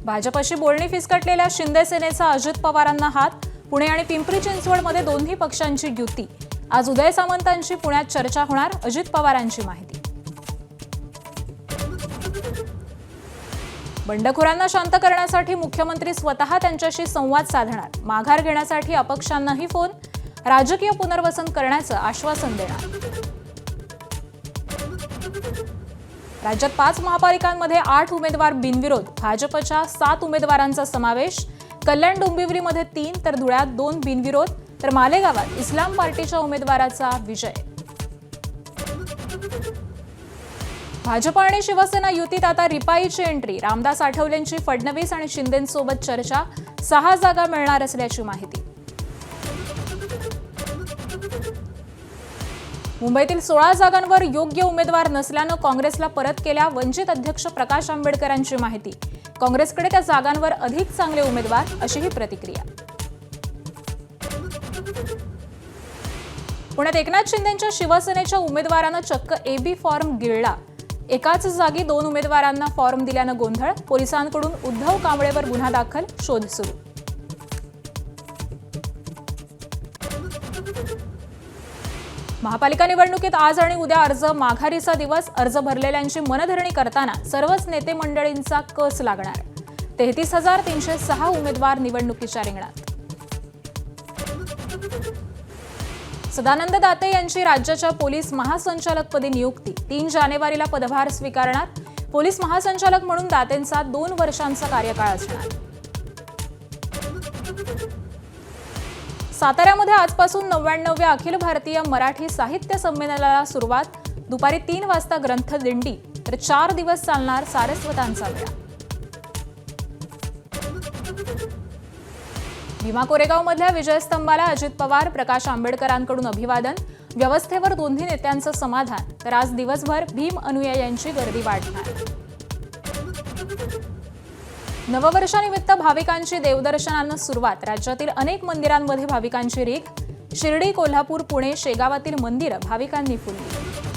भाजपशी बोलणी फिसकटलेल्या शिंदे सेनेचा अजित पवारांना हात. पुणे आणि पिंपरी चिंचवडमध्ये दोन्ही पक्षांची युती. आज उदय सामंतांची पुण्यात चर्चा होणार, अजित पवारांची माहिती. बंडखोरांना शांत करण्यासाठी मुख्यमंत्री स्वतः त्यांच्याशी संवाद साधणार. माघार घेण्यासाठी अपक्षांनाही फोन. राजकीय पुनर्वसन करण्याचं आश्वासन देणार. राज्यात 5 महापालिकांमध्ये 8 उमेदवार बिनविरोध. भाजपच्या 7 उमेदवारांचा समावेश. कल्याण डोंबिवलीमध्ये 3 तर धुळ्यात 2 बिनविरोध, तर मालेगावात इस्लाम पार्टीच्या उमेदवाराचा विजय. भाजप आणि शिवसेना युतीत आता रिपाईची एंट्री. रामदास आठवलेंची फडणवीस आणि शिंदेंसोबत चर्चा. 6 जागा मिळणार असल्याची माहिती. मुंबईतील 16 जागांवर योग्य उमेदवार नसल्यानं काँग्रेसला परत केल्या वंचित अध्यक्ष प्रकाश आंबेडकरांची माहिती. काँग्रेसकडे त्या जागांवर अधिक चांगले उमेदवार, अशीही प्रतिक्रिया. पुण्यात एकनाथ शिंदेंच्या शिवसेनेच्या उमेदवारानं चक्क एबी फॉर्म गिळला. एकाच जागी 2 उमेदवारांना फॉर्म दिल्यानं गोंधळ. पोलिसांकडून उद्धव कांबळेवर गुन्हा दाखल, शोध सुरू. महापालिका निवडणुकीत आज आणि उद्या अर्ज माघारीचा दिवस. अर्ज भरलेल्यांची मनधरणी करताना सर्वच नेते मंडळींचा कस लागणार. 33,306 उमेदवार निवडणुकीच्या रिंगणात. सदानंद दाते यांची राज्याच्या पोलीस महासंचालकपदी नियुक्ती. 3 जानेवारीला पदभार स्वीकारणार. पोलीस महासंचालक म्हणून दातेंचा 2 वर्षांचा कार्यकाळ असणार. साताऱ्यामध्ये आजपासून 99व्या अखिल भारतीय मराठी साहित्य संमेलनाला सुरुवात. दुपारी 3 वाजता ग्रंथदिंडी, तर 4 दिवस चालणार सारस्वतांचा मेळा. भीमा कोरेगावमधल्या विजयस्तंभाला अजित पवार, प्रकाश आंबेडकरांकडून अभिवादन. व्यवस्थेवर दोन्ही नेत्यांचं समाधान. तर आज दिवसभर भीम अनुयायांची गर्दी वाढणार. नववर्षानिमित्त भाविकांची देवदर्शनानं सुरुवात. राज्यातील अनेक मंदिरांमध्ये भाविकांची रीघ. शिर्डी, कोल्हापूर, पुणे, शेगावातील मंदिरं भाविकांनी फुलली.